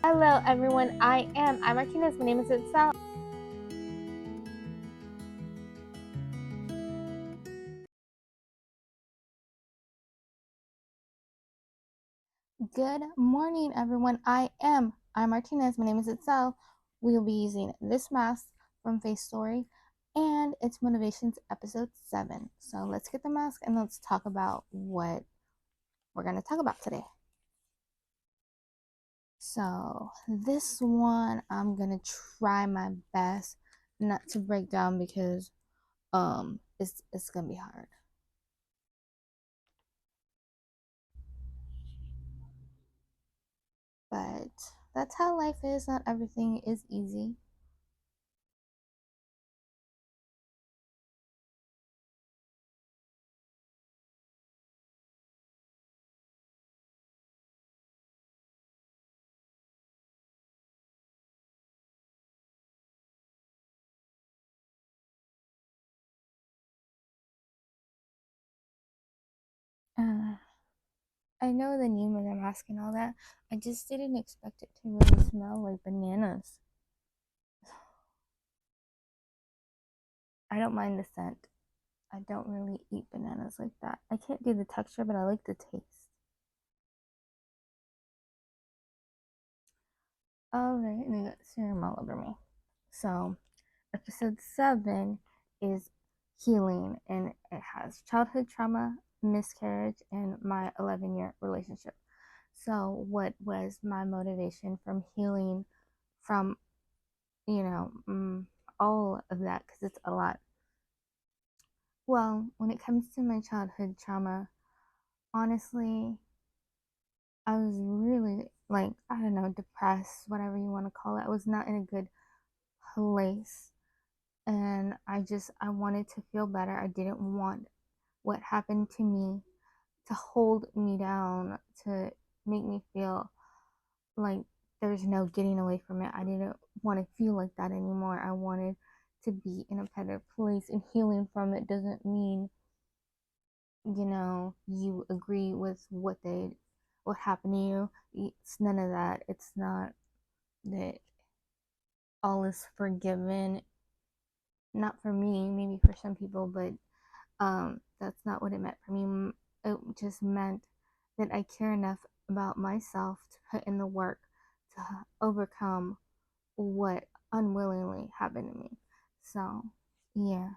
Hello everyone, I'm Martinez. My name is Itzell. Good morning everyone, I'm Martinez. My name is Itzell. We'll be using this mask from FaceTory and it's Motivations episode 7. So let's get the mask and let's talk about what we're going to talk about today. So this one I'm going to try my best not to break down because it's going to be hard. But that's how life is. Not everything is easy. Uh, I know the name of the mask and all that. I just didn't expect it to really smell like bananas. I don't mind the scent. I don't really eat bananas like that. I can't do the texture, but I like the taste. Alright, and I got serum all over me. So, episode 7 is healing, and it has childhood trauma, miscarriage, and my 11-year relationship. So, what was my motivation from healing from, you know, all of that? Because it's a lot. Well, when it comes to my childhood trauma, honestly, I was really like, I don't know, depressed, whatever you want to call it. I was not in a good place. And I wanted to feel better. I didn't want what happened to me to hold me down, to make me feel like there's no getting away from it. I didn't want to feel like that anymore. I wanted to be in a better place, and healing from it doesn't mean, you agree with what happened to you. It's none of that. It's not that all is forgiven. Not for me, maybe for some people, but that's not what it meant for me. It just meant that I care enough about myself to put in the work to overcome what unwillingly happened to me. So, yeah.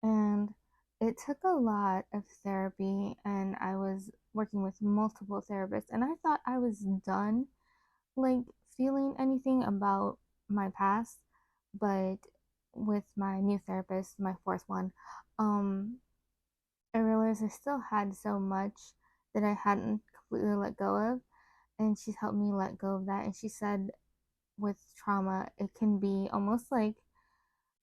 And it took a lot of therapy, and I was working with multiple therapists, and I thought I was done, like, feeling anything about my past. But with my new therapist, my fourth one, um, I realized I still had so much that I hadn't completely let go of, and she's helped me let go of that. And she said, with trauma, it can be almost like,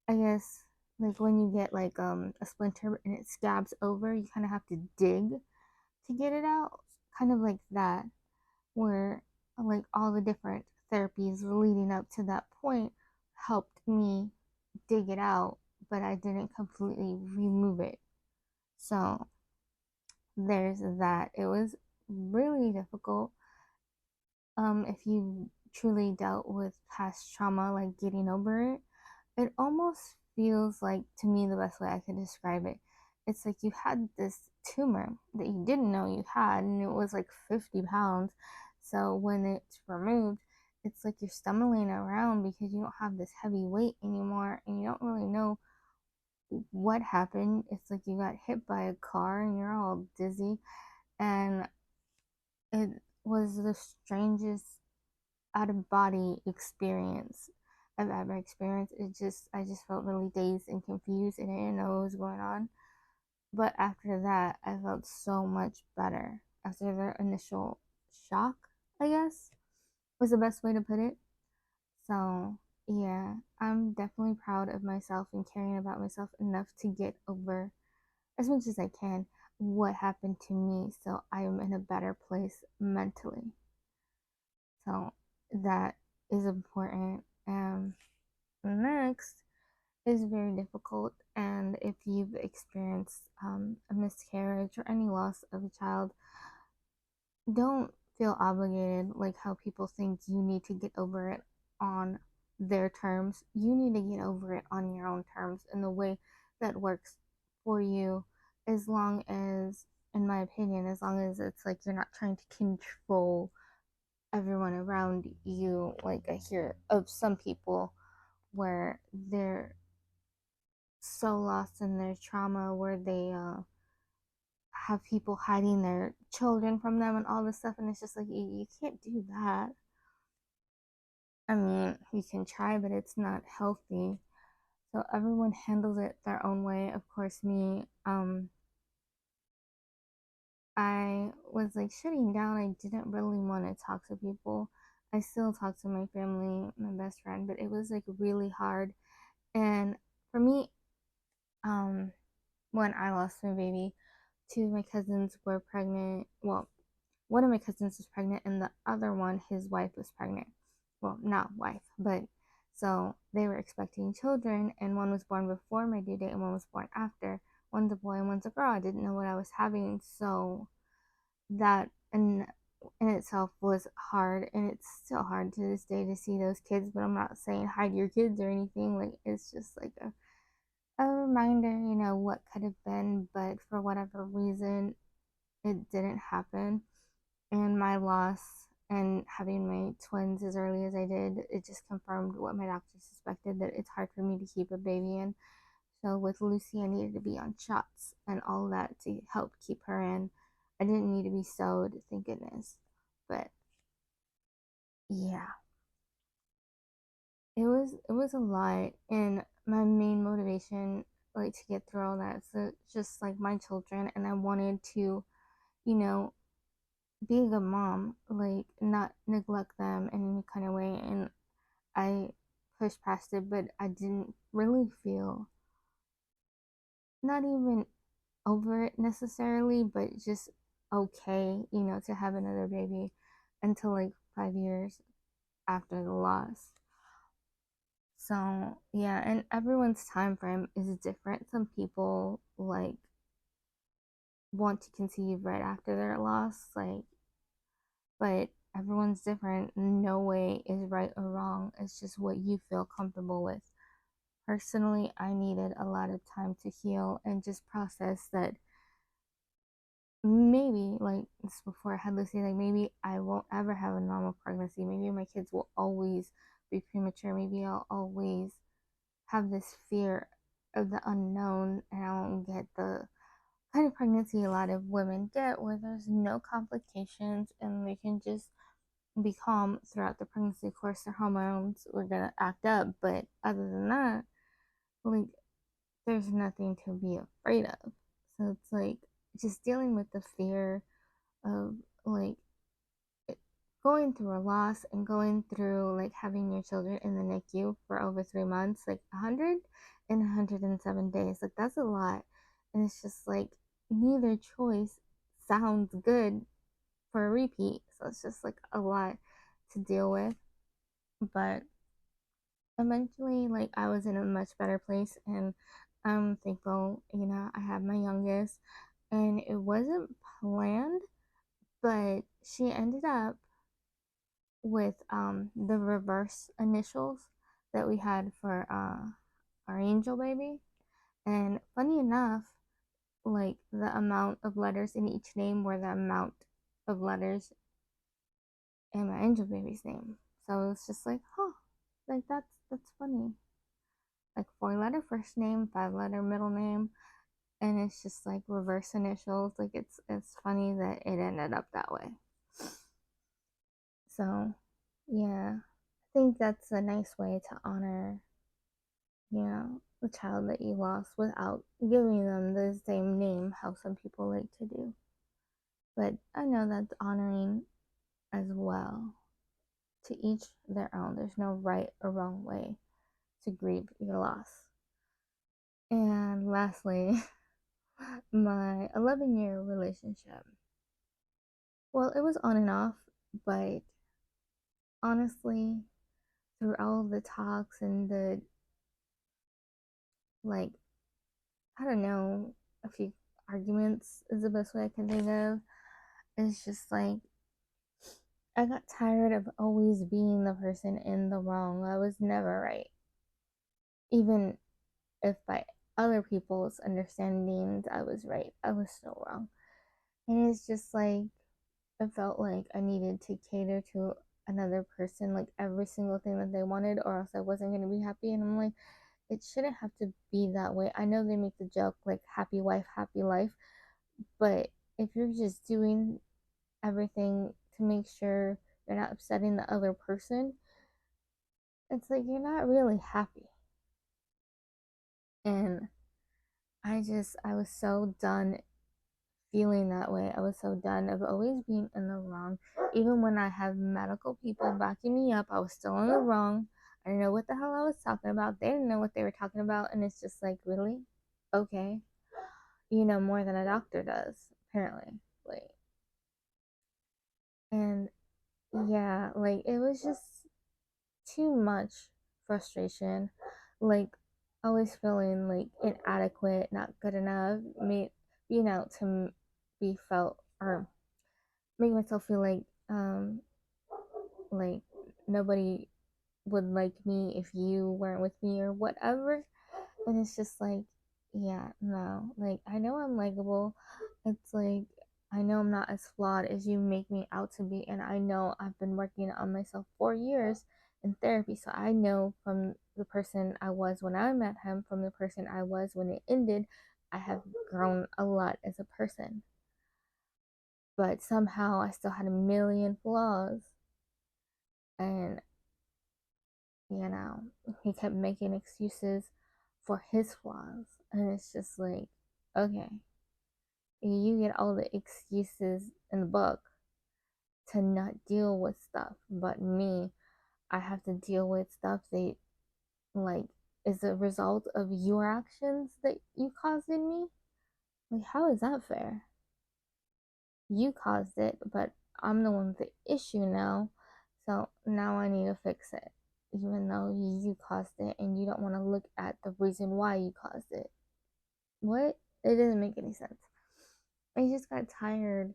I guess, like when you get like a splinter and it scabs over, you kind of have to dig to get it out, kind of like that, where like all the different therapies leading up to that point helped me dig it out, but I didn't completely remove it. So there's that. It was really difficult. If you truly dealt with past trauma, like getting over it, it almost feels like, to me, the best way I could describe it. It's like you had this tumor that you didn't know you had, and it was like 50 pounds. So when it's removed, it's like you're stumbling around because you don't have this heavy weight anymore, and you don't really know what happened. It's like you got hit by a car and you're all dizzy, and it was the strangest out of body experience I've ever experienced. I just felt really dazed and confused, and I didn't know what was going on. But after that, I felt so much better. After the initial shock, I guess, was the best way to put it. So, yeah, I'm definitely proud of myself and caring about myself enough to get over, as much as I can, what happened to me, so I am in a better place mentally. So, that is important. Next is very difficult, and if you've experienced a miscarriage or any loss of a child, don't feel obligated, like how people think you need to get over it on their terms. You need to get over it on your own terms in the way that works for you, as long as, in my opinion, as long as it's like you're not trying to control everyone around you. Like I hear of some people where they're so lost in their trauma where they have people hiding their children from them and all this stuff, and it's just like you can't do that. I mean, you can try, but it's not healthy. So everyone handles it their own way. Of course, me, I was like shutting down. I didn't really want to talk to people. I still talk to my family, my best friend, but it was like really hard. And for me, um, when I lost my baby, two of my cousins were pregnant. Well, one of my cousins was pregnant, and the other one, his wife, was pregnant. Well, not wife, but so they were expecting children, and one was born before my due date, and one was born after. One's a boy and one's a girl. I didn't know what I was having, so that in itself was hard, and it's still hard to this day to see those kids. But I'm not saying hide your kids or anything. Like it's just like a reminder, what could have been, but for whatever reason, it didn't happen. And my loss and having my twins as early as I did, it just confirmed what my doctor suspected, that it's hard for me to keep a baby in. So with Lucy, I needed to be on shots and all that to help keep her in. I didn't need to be sewed, thank goodness. But yeah, it was a lot, and my main motivation, like to get through all that, so just like my children, and I wanted to, you know, be a good mom, like not neglect them in any kind of way. And I pushed past it, but I didn't really feel, not even over it necessarily, but just okay, to have another baby until like 5 years after the loss. So yeah, and everyone's time frame is different. Some people like want to conceive right after their loss, like, but everyone's different. No way is right or wrong. It's just what you feel comfortable with. Personally, I needed a lot of time to heal and just process that maybe, like this before I had Lucy, like maybe I won't ever have a normal pregnancy. Maybe my kids will always be premature. Maybe I'll always have this fear of the unknown, and I won't get the kind of pregnancy a lot of women get where there's no complications and they can just be calm throughout the pregnancy. Of course, their hormones were gonna act up, but other than that, like there's nothing to be afraid of. So it's like just dealing with the fear of like going through a loss and going through like having your children in the NICU for over 3 months, like 100 and 107 days. Like that's a lot. And it's just like neither choice sounds good for a repeat. So it's just like a lot to deal with. But eventually, like I was in a much better place, and I'm thankful, I had my youngest, and it wasn't planned, but she ended up with the reverse initials that we had for our angel baby. And funny enough, like the amount of letters in each name were the amount of letters in my angel baby's name. So it's just like, huh, like that's funny. Like 4 letter first name, 5 letter middle name, and it's just like reverse initials. Like it's funny that it ended up that way. So yeah, I think that's a nice way to honor, the child that you lost without giving them the same name how some people like to do. But I know that's honoring as well. To each their own. There's no right or wrong way to grieve your loss. And lastly, my 11-year relationship. Well, it was on and off, but honestly, through all of the talks and the, like, I don't know, a few arguments is the best way I can think of. It's just like I got tired of always being the person in the wrong. I was never right. Even if by other people's understandings I was right, I was still wrong. And it's just like, I felt like I needed to cater to another person, like every single thing that they wanted, or else I wasn't going to be happy. And I'm like, it shouldn't have to be that way. I know they make the joke like happy wife, happy life, but if you're just doing everything to make sure you're not upsetting the other person, it's like you're not really happy. And I was so done feeling that way. I was so done of always being in the wrong. Even when I have medical people backing me up, I was still in the wrong. I didn't know what the hell I was talking about. They didn't know what they were talking about. And it's just like, really? Okay. You know more than a doctor does, apparently. Like, and yeah, like it was just too much frustration. Like, always feeling like inadequate, not good enough, being out to be felt or make myself feel like nobody would like me if you weren't with me or whatever. And it's just like, yeah, no, like I know I'm likable. It's like I know I'm not as flawed as you make me out to be, and I know I've been working on myself for years in therapy, so I know from the person I was when I met him, from the person I was when it ended, I have grown a lot as a person. But somehow I still had a million flaws. And, you know, he kept making excuses for his flaws. And it's just like, okay, you get all the excuses in the book to not deal with stuff. But me, I have to deal with stuff that, like, is a result of your actions that you caused in me. Like, how is that fair? You caused it, but I'm the one with the issue now. So now I need to fix it, even though you caused it and you don't want to look at the reason why you caused it. What? It doesn't make any sense. I just got tired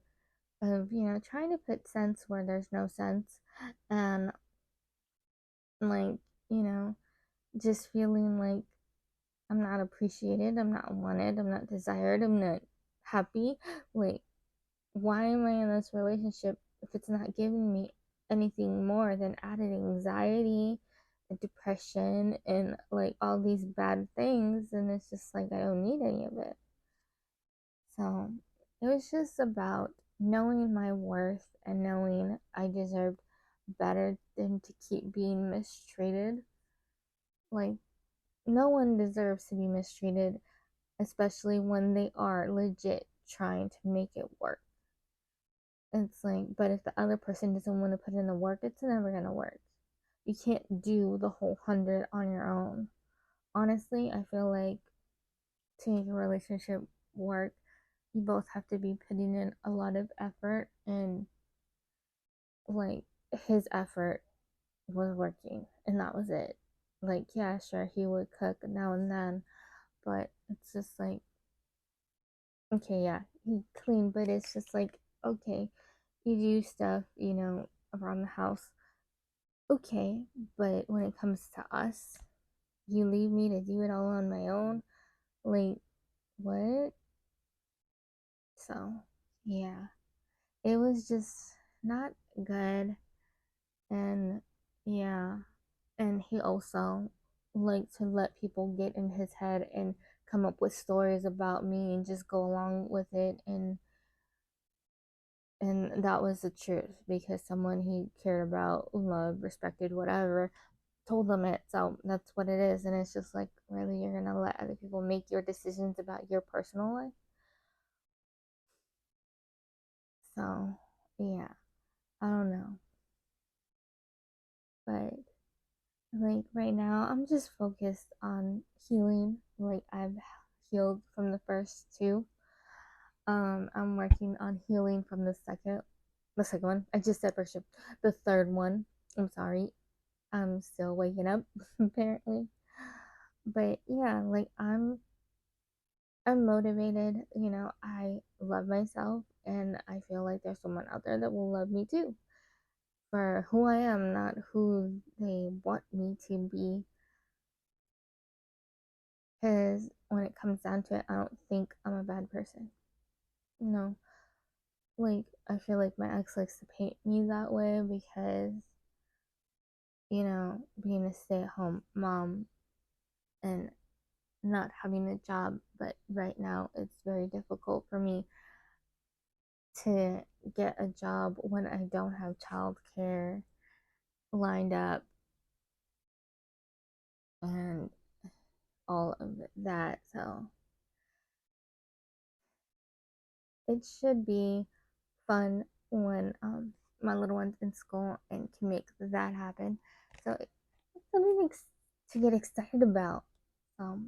of, trying to put sense where there's no sense, and like, you know, just feeling like I'm not appreciated, I'm not wanted, I'm not desired, I'm not happy. Like, why am I in this relationship if it's not giving me anything more than added anxiety and depression and like all these bad things? And it's just like I don't need any of it. So it was just about knowing my worth and knowing I deserved better than to keep being mistreated. Like, no one deserves to be mistreated, especially when they are legit trying to make it work. It's like, but if the other person doesn't want to put in the work, it's never going to work. You can't do the whole 100 on your own. Honestly, I feel like to make a relationship work, you both have to be putting in a lot of effort, and like his effort was working, and that was it. Like, yeah, sure, he would cook now and then, but it's just like, okay, yeah, he cleaned, but it's just like, okay, you do stuff, around the house. Okay, but when it comes to us, you leave me to do it all on my own? Like, what? So, yeah, it was just not good. And yeah, and he also liked to let people get in his head and come up with stories about me and just go along with it. And that was the truth because someone he cared about, loved, respected, whatever, told them it. So that's what it is. And it's just like, really, you're gonna let other people make your decisions about your personal life? So, yeah, I don't know. But like right now, I'm just focused on healing. Like, I've healed from the first two. I'm working on healing from the second one. I just said first two. The third one. I'm sorry. I'm still waking up, apparently. But yeah, like I'm motivated. I love myself, and I feel like there's someone out there that will love me too. for who I am, not who they want me to be. Because when it comes down to it, I don't think I'm a bad person. No, like I feel like my ex likes to paint me that way because, being a stay-at-home mom and not having a job, but right now it's very difficult for me to get a job when I don't have childcare lined up and all of that. So it should be fun when my little one's in school and can make that happen. So it's something to get excited about.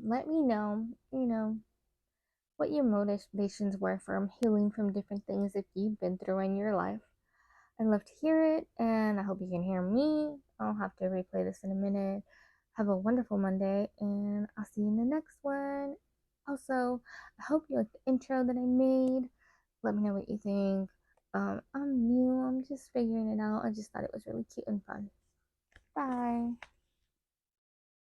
Let me know, what your motivations were from healing from different things that you've been through in your life. I'd love to hear it, and I hope you can hear me. I'll have to replay this in a minute. Have a wonderful Monday, and I'll see you in the next one. Also, I hope you like the intro that I made. Let me know what you think. I'm new, I'm just figuring it out. I just thought it was really cute and fun. Bye.